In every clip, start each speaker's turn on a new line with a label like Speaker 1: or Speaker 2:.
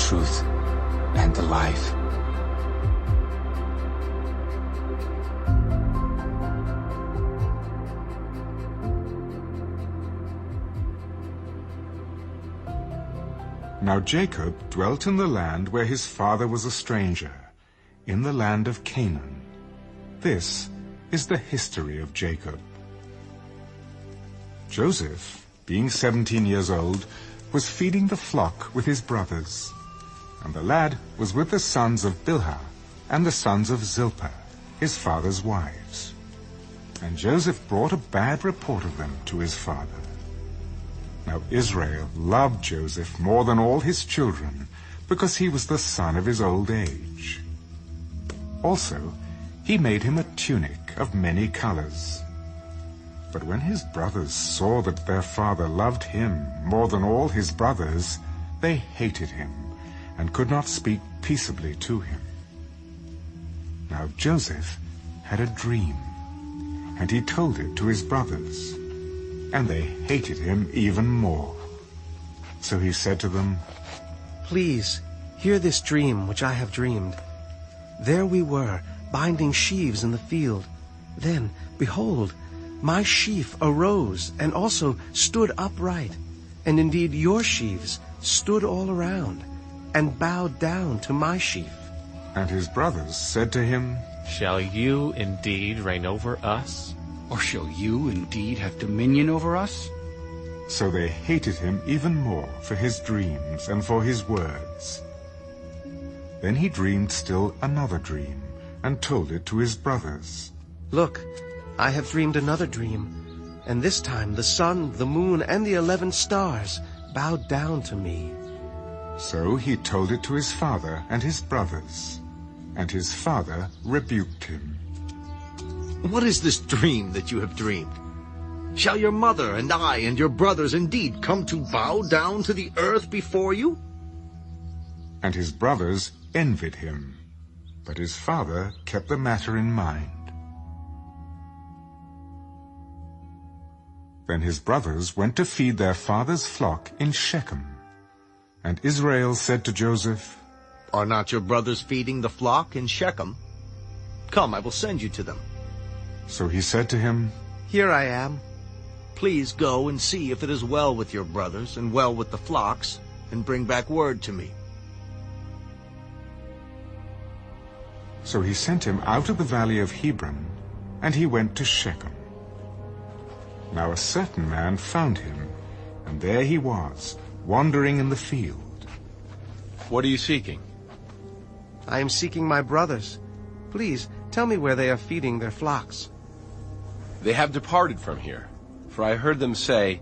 Speaker 1: truth, and the life.
Speaker 2: Now Jacob dwelt in the land where his father was a stranger, in the land of Canaan. This is the history of Jacob. Joseph, being 17 years old, was feeding the flock with his brothers. And the lad was with the sons of Bilhah and the sons of Zilpah, his father's wives. And Joseph brought a bad report of them to his father. Now Israel loved Joseph more than all his children, because he was the son of his old age. Also, he made him a tunic of many colors. But when his brothers saw that their father loved him more than all his brothers, they hated him, and could not speak peaceably to him. Now Joseph had a dream, and he told it to his brothers, and they hated him even more. So he said to them,
Speaker 3: "Please, hear this dream which I have dreamed. There we were, binding sheaves in the field. Then, behold, my sheaf arose and also stood upright. And indeed your sheaves stood all around, and bowed down to my sheaf."
Speaker 2: And his brothers said to him,
Speaker 4: "Shall you indeed reign over us?
Speaker 1: Or shall you indeed have dominion over us?"
Speaker 2: So they hated him even more for his dreams and for his words. Then he dreamed still another dream, and told it to his brothers.
Speaker 3: "Look, I have dreamed another dream, and this time the sun, the moon, and the 11 stars bowed down to me."
Speaker 2: So he told it to his father and his brothers, and his father rebuked him.
Speaker 5: "What is this dream that you have dreamed? Shall your mother and I and your brothers indeed come to bow down to the earth before you?"
Speaker 2: And his brothers envied him, but his father kept the matter in mind. Then his brothers went to feed their father's flock in Shechem. And Israel said to Joseph,
Speaker 5: "Are not your brothers feeding the flock in Shechem? Come, I will send you to them."
Speaker 2: So he said to him,
Speaker 3: "Here I am."
Speaker 5: Please go and see if it is well with your brothers and well with the flocks, and bring back word to me."
Speaker 2: So he sent him out of the valley of Hebron, and he went to Shechem. Now a certain man found him, and there he was, wandering in the field.
Speaker 4: What are you seeking?"
Speaker 3: "I am seeking my brothers. Please, tell me where they are feeding their flocks."
Speaker 6: They have departed from here, for I heard them say,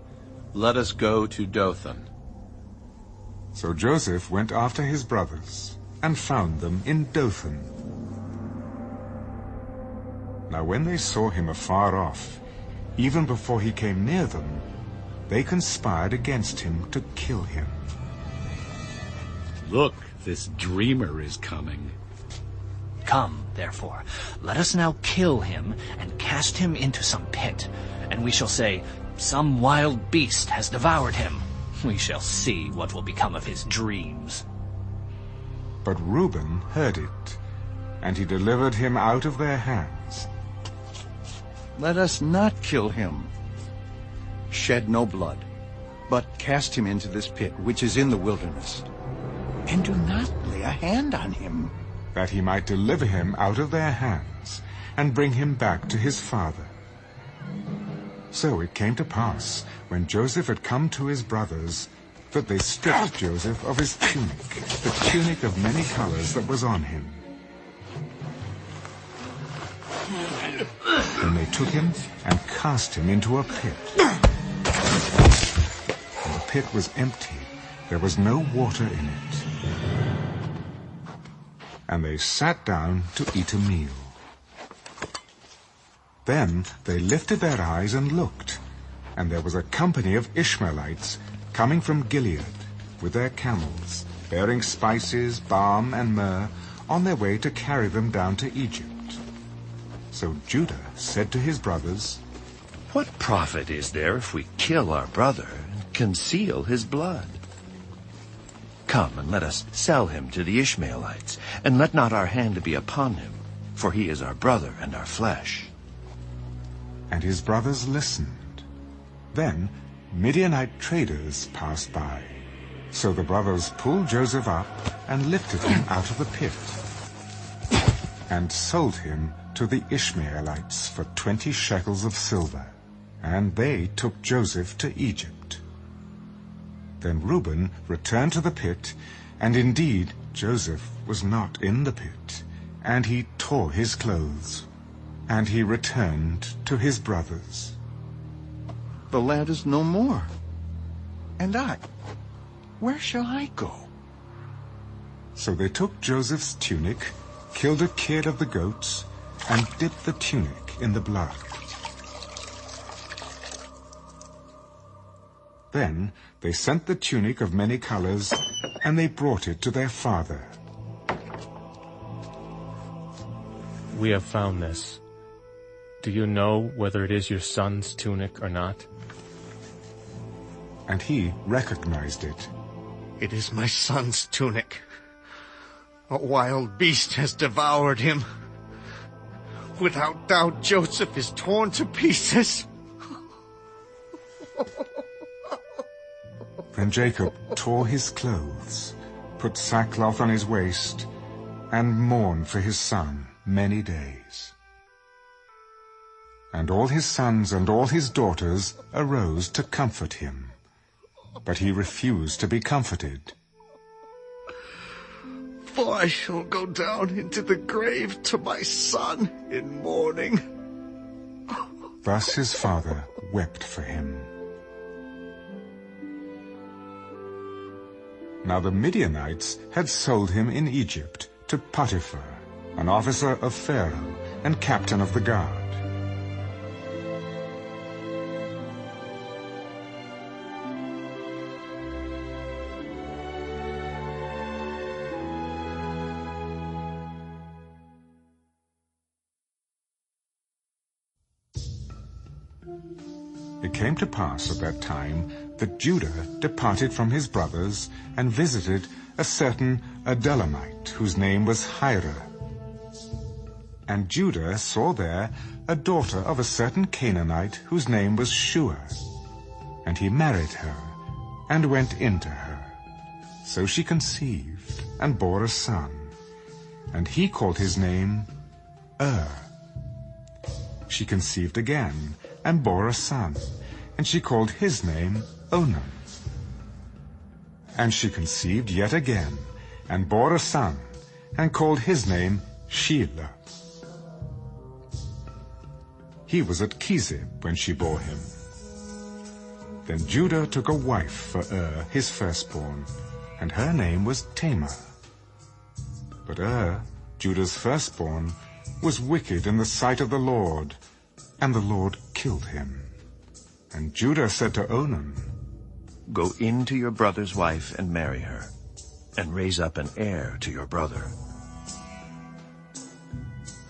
Speaker 6: 'Let us go to Dothan.'"
Speaker 2: So Joseph went after his brothers, and found them in Dothan. Now when they saw him afar off, even before he came near them, they conspired against him to kill him.
Speaker 7: "Look, this dreamer is coming."
Speaker 8: Come, therefore, let us now kill him and cast him into some pit, and we shall say, 'Some wild beast has devoured him.' We shall see what will become of his dreams."
Speaker 2: But Reuben heard it, and he delivered him out of their hands.
Speaker 9: "Let us not kill him. Shed no blood, but cast him into this pit which is in the wilderness. And do not lay a hand on him."
Speaker 2: That he might deliver him out of their hands, and bring him back to his father. So it came to pass, when Joseph had come to his brothers, that they stripped Joseph of his tunic, the tunic of many colors that was on him. Then they took him and cast him into a pit. And the pit was empty, there was no water in it. And they sat down to eat a meal. Then they lifted their eyes and looked, and there was a company of Ishmaelites coming from Gilead with their camels, bearing spices, balm, and myrrh, on their way to carry them down to Egypt. So Judah said to his brothers,
Speaker 10: "What profit is there if we kill our brother and conceal his blood? Come, and let us sell him to the Ishmaelites, and let not our hand be upon him, for he is our brother and our flesh.
Speaker 2: And his brothers listened. Then Midianite traders passed by. So the brothers pulled Joseph up and lifted him out of the pit, and sold him to the Ishmaelites for 20 shekels of silver. And they took Joseph to Egypt. Then Reuben returned to the pit, and indeed Joseph was not in the pit, and he tore his clothes, and he returned to his brothers.
Speaker 9: The lad is no more. And I, where shall I go?
Speaker 2: So they took Joseph's tunic, killed a kid of the goats, and dipped the tunic in the blood. Then they sent the tunic of many colors, and they brought it to their father.
Speaker 4: We have found this. Do you know whether it is your son's tunic or not?
Speaker 2: And he recognized it.
Speaker 5: It is my son's tunic. A wild beast has devoured him. Without doubt, Joseph is torn to pieces.
Speaker 2: Then Jacob tore his clothes, put sackcloth on his waist, and mourned for his son many days. And all his sons and all his daughters arose to comfort him. But he refused to be comforted.
Speaker 5: For I shall go down into the grave to my son in mourning.
Speaker 2: Thus his father wept for him. Now the Midianites had sold him in Egypt to Potiphar, an officer of Pharaoh and captain of the guard. It came to pass at that time that Judah departed from his brothers and visited a certain Adullamite, whose name was Hira. And Judah saw there a daughter of a certain Canaanite, whose name was Shua. And he married her, and went into her. So she conceived, and bore a son. And he called his name She conceived again, and bore a son, and she called his name Onan. And she conceived yet again, and bore a son, and called his name Shelah. He was at Chezib when she bore him. Then Judah took a wife for his firstborn, and her name was Tamar. But Judah's firstborn, was wicked in the sight of the Lord, and the Lord killed him. And Judah said to Onan,
Speaker 10: Go in to your brother's wife and marry her, and raise up an heir to your brother.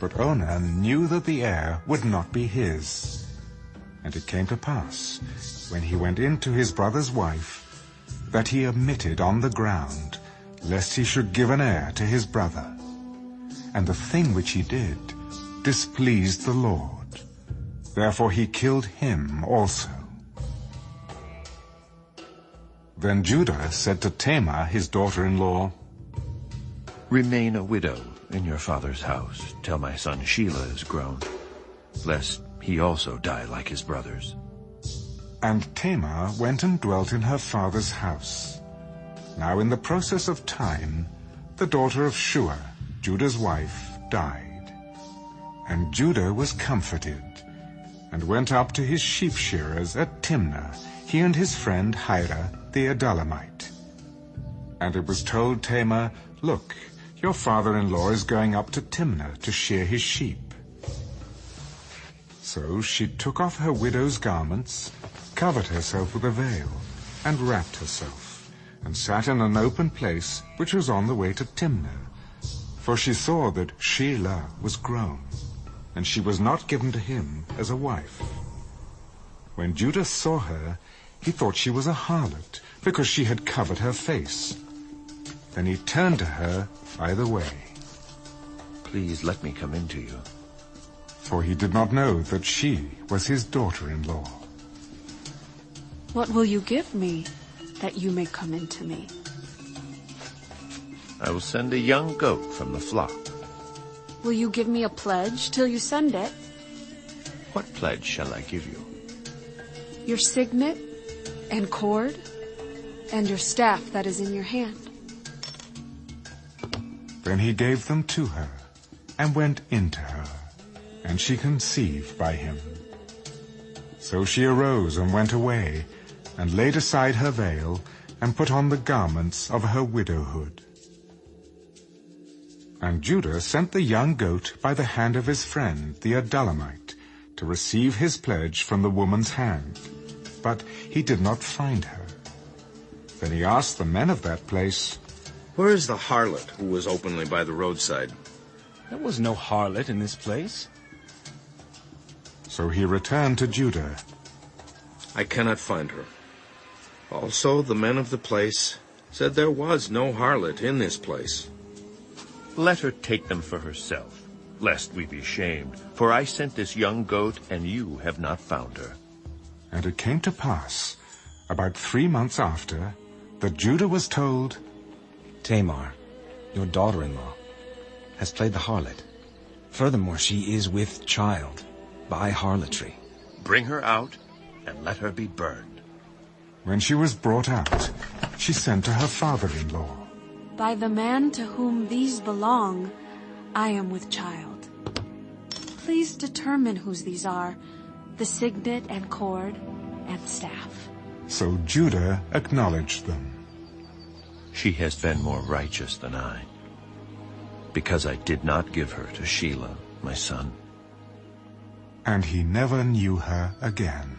Speaker 2: But Onan knew that the heir would not be his. And it came to pass, when he went in to his brother's wife, that he omitted on the ground, lest he should give an heir to his brother. And the thing which he did displeased the Lord. Therefore he killed him also. Then Judah said to Tamar, his daughter-in-law,
Speaker 10: Remain a widow in your father's house till my son Shelah is grown, lest he also die like his brothers.
Speaker 2: And Tamar went and dwelt in her father's house. Now in the process of time, the daughter of Shua, Judah's wife, died. And Judah was comforted, and went up to his sheep-shearers at Timnah, he and his friend Hira the Adullamite. And it was told Tamar, Look, your father-in-law is going up to Timnah to shear his sheep. So she took off her widow's garments, covered herself with a veil, and wrapped herself, and sat in an open place which was on the way to Timnah. For she saw that Shelah was grown, and she was not given to him as a wife. When Judah saw her, he thought she was a harlot, because she had covered her face. Then he turned to her by the way.
Speaker 10: Please let me come in to you.
Speaker 2: For he did not know that she was his daughter-in-law.
Speaker 11: What will you give me that you may come in to me?
Speaker 10: I will send a young goat from the flock.
Speaker 11: Will you give me a pledge till you send it?
Speaker 10: What pledge shall I give you?
Speaker 11: Your signet and cord and your staff that is in your hand.
Speaker 2: Then he gave them to her, and went in to her, and she conceived by him. So she arose and went away, and laid aside her veil, and put on the garments of her widowhood. And Judah sent the young goat by the hand of his friend, the Adullamite, to receive his pledge from the woman's hand. But he did not find her. Then he asked the men of that place,
Speaker 12: Where is the harlot who was openly by the roadside?
Speaker 13: There was no harlot in this place.
Speaker 2: So he returned to Judah.
Speaker 12: I cannot find her. Also, the men of the place said there was no harlot in this place.
Speaker 10: Let her take them for herself, lest we be shamed. For I sent this young goat, and you have not found her.
Speaker 2: And it came to pass, about 3 months after, that Judah was told,
Speaker 13: Tamar, your daughter-in-law, has played the harlot. Furthermore, she is with child by harlotry.
Speaker 10: Bring her out, and let her be burned.
Speaker 2: When she was brought out, she sent to her father-in-law.
Speaker 11: By the man to whom these belong, I am with child. Please determine whose these are, the signet and cord and staff.
Speaker 2: So Judah acknowledged them.
Speaker 10: She has been more righteous than I, because I did not give her to Shelah, my son.
Speaker 2: And he never knew her again.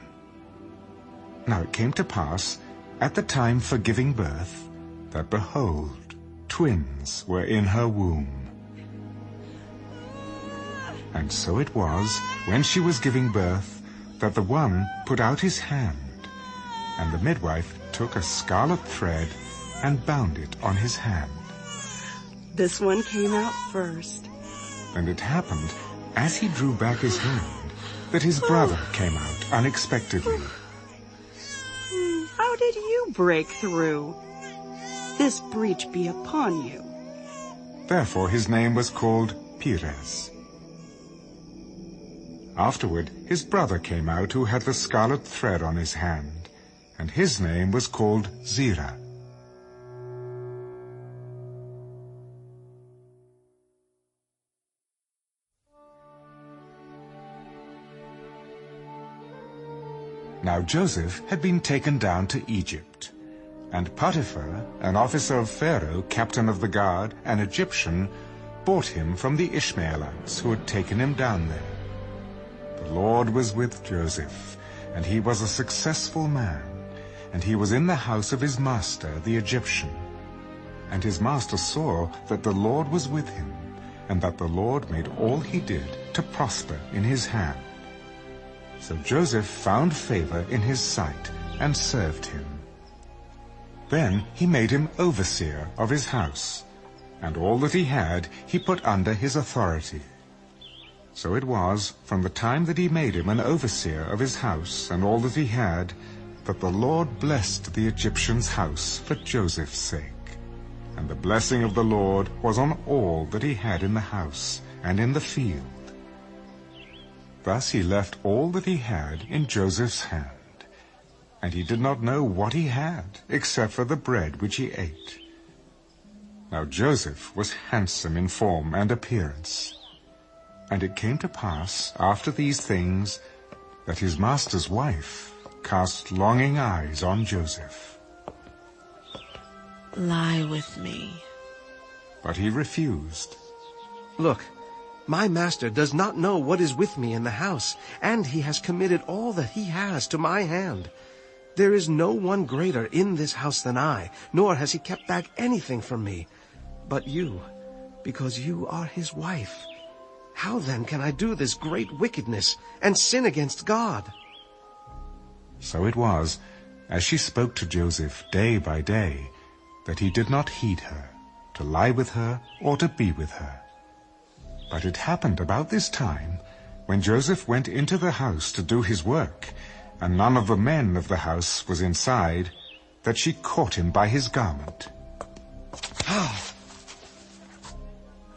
Speaker 2: Now it came to pass, at the time for giving birth, that behold, twins were in her womb. And so it was, when she was giving birth, that the one put out his hand, and the midwife took a scarlet thread and bound it on his hand.
Speaker 14: This one came out first.
Speaker 2: And it happened, as he drew back his hand, that his brother came out unexpectedly.
Speaker 14: How did you break through? This breach be upon you.
Speaker 2: Therefore his name was called Perez. Afterward his brother came out who had the scarlet thread on his hand, and his name was called Zerah. Now Joseph had been taken down to Egypt, and Potiphar, an officer of Pharaoh, captain of the guard, an Egyptian, bought him from the Ishmaelites who had taken him down there. The Lord was with Joseph, and he was a successful man, and he was in the house of his master, the Egyptian. And his master saw that the Lord was with him, and that the Lord made all he did to prosper in his hand. So Joseph found favor in his sight and served him. Then he made him overseer of his house, and all that he had he put under his authority. So it was, from the time that he made him an overseer of his house and all that he had, that the Lord blessed the Egyptian's house for Joseph's sake. And the blessing of the Lord was on all that he had in the house and in the field. Thus he left all that he had in Joseph's hand, and he did not know what he had, except for the bread which he ate. Now Joseph was handsome in form and appearance. And it came to pass, after these things, that his master's wife cast longing eyes on Joseph.
Speaker 14: Lie with me.
Speaker 2: But he refused.
Speaker 3: Look, my master does not know what is with me in the house, and he has committed all that he has to my hand. There is no one greater in this house than I, nor has he kept back anything from me. But you, because you are his wife. How then can I do this great wickedness and sin against God?
Speaker 2: So it was, as she spoke to Joseph day by day, that he did not heed her. to lie with her or to be with her. But it happened about this time, when Joseph went into the house to do his work, and none of the men of the house was inside, that she caught him by his garment.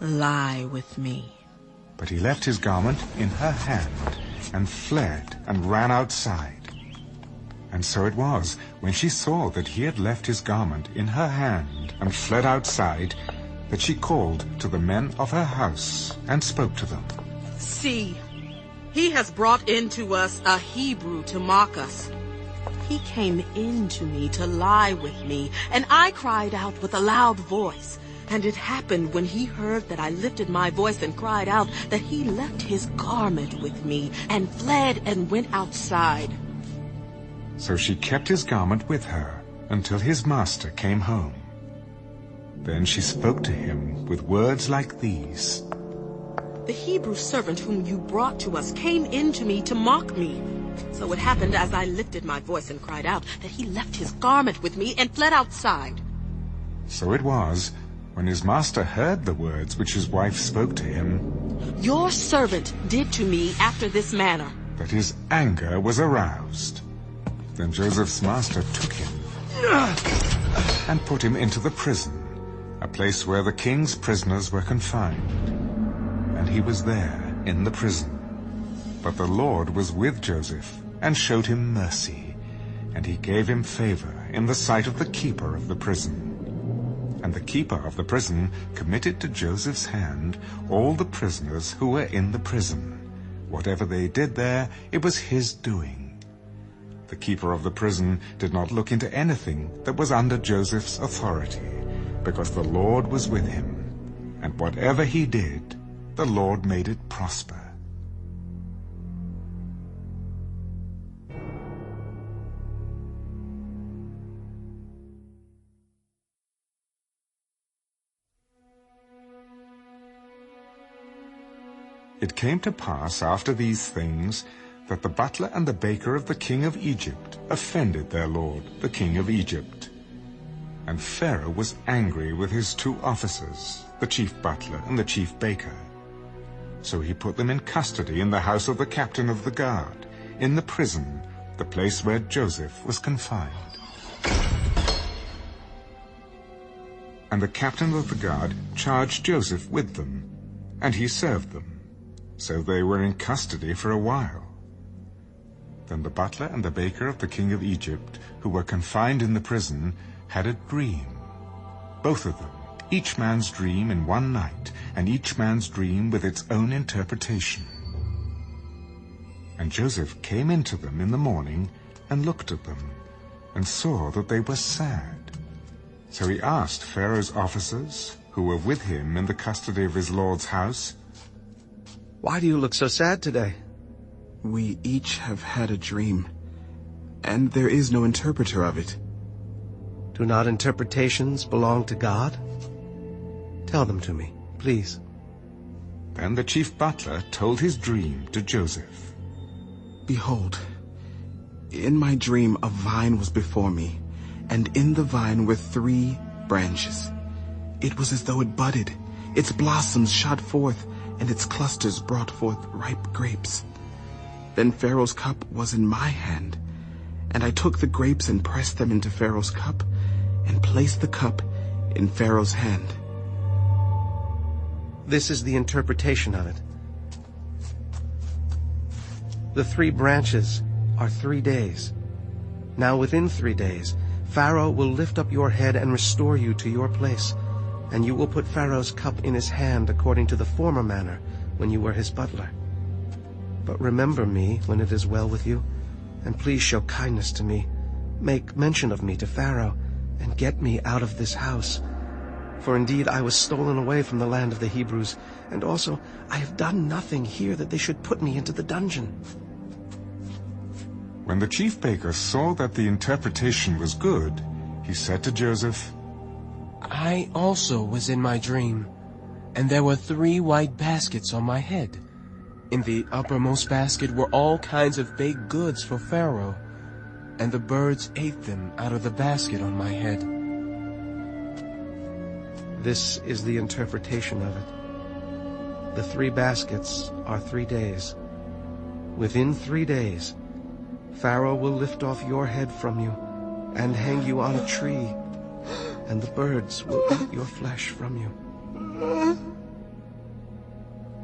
Speaker 14: Lie with me.
Speaker 2: But he left his garment in her hand, and fled and ran outside. And so it was, when she saw that he had left his garment in her hand and fled outside, that she called to the men of her house and spoke to them.
Speaker 14: See, he has brought into us a Hebrew to mock us. He came in to me to lie with me, and I cried out with a loud voice. And it happened when he heard that I lifted my voice and cried out, that he left his garment with me and fled and went outside.
Speaker 2: So she kept his garment with her until his master came home. Then she spoke to him with words like these.
Speaker 14: The Hebrew servant whom you brought to us came in to me to mock me. So it happened as I lifted my voice and cried out, that he left his garment with me and fled outside.
Speaker 2: So it was, when his master heard the words which his wife spoke to him,
Speaker 14: your servant did to me after this manner,
Speaker 2: that his anger was aroused. Then Joseph's master took him and put him into the prison, a place where the king's prisoners were confined. And he was there in the prison. But the Lord was with Joseph and showed him mercy, and he gave him favor in the sight of the keeper of the prison. And the keeper of the prison committed to Joseph's hand all the prisoners who were in the prison. Whatever they did there, it was his doing. The keeper of the prison did not look into anything that was under Joseph's authority, because the Lord was with him. And whatever he did, the Lord made it prosper. It came to pass after these things that the butler and the baker of the king of Egypt offended their lord, the king of Egypt. And Pharaoh was angry with his 2 officers, the chief butler and the chief baker. So he put them in custody in the house of the captain of the guard, in the prison, the place where Joseph was confined. And the captain of the guard charged Joseph with them, and he served them. So they were in custody for a while. Then the butler and the baker of the king of Egypt, who were confined in the prison, had a dream. Both of them, each man's dream in one night, and each man's dream with its own interpretation. And Joseph came into them in the morning and looked at them, and saw that they were sad. So he asked Pharaoh's officers, who were with him in the custody of his lord's house,
Speaker 3: Why do you look so sad today?
Speaker 15: We each have had a dream, and there is no interpreter of it.
Speaker 3: Do not interpretations belong to God? Tell them to me, please.
Speaker 2: Then the chief butler told his dream to Joseph.
Speaker 15: Behold, in my dream a vine was before me, and in the vine were 3 branches. It was as though it budded, its blossoms shot forth, and its clusters brought forth ripe grapes. Then Pharaoh's cup was in my hand, and I took the grapes and pressed them into Pharaoh's cup, and placed the cup in Pharaoh's hand.
Speaker 3: This is the interpretation of it. The 3 branches are 3 days. Now within 3 days, Pharaoh will lift up your head and restore you to your place, and you will put Pharaoh's cup in his hand according to the former manner when you were his butler. But remember me when it is well with you, and please show kindness to me. Make mention of me to Pharaoh, and get me out of this house. For indeed I was stolen away from the land of the Hebrews, and also I have done nothing here that they should put me into the dungeon.
Speaker 2: When the chief baker saw that the interpretation was good, he said to Joseph,
Speaker 16: I also was in my dream, and there were 3 white baskets on my head. In the uppermost basket were all kinds of baked goods for Pharaoh, and the birds ate them out of the basket on my head.
Speaker 3: This is the interpretation of it. The 3 baskets are 3 days. Within 3 days, Pharaoh will lift off your head from you and hang you on a tree, and the birds will eat your flesh from you.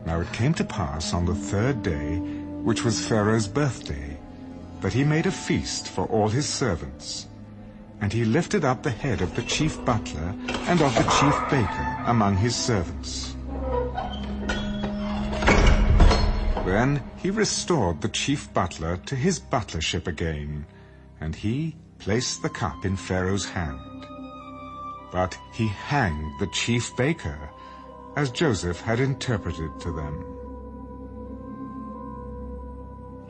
Speaker 2: Now it came to pass on the 3rd day, which was Pharaoh's birthday, that he made a feast for all his servants. And he lifted up the head of the chief butler and of the chief baker among his servants. Then he restored the chief butler to his butlership again, and he placed the cup in Pharaoh's hand. But he hanged the chief baker, as Joseph had interpreted to them.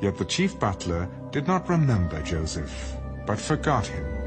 Speaker 2: Yet the chief butler did not remember Joseph, but forgot him.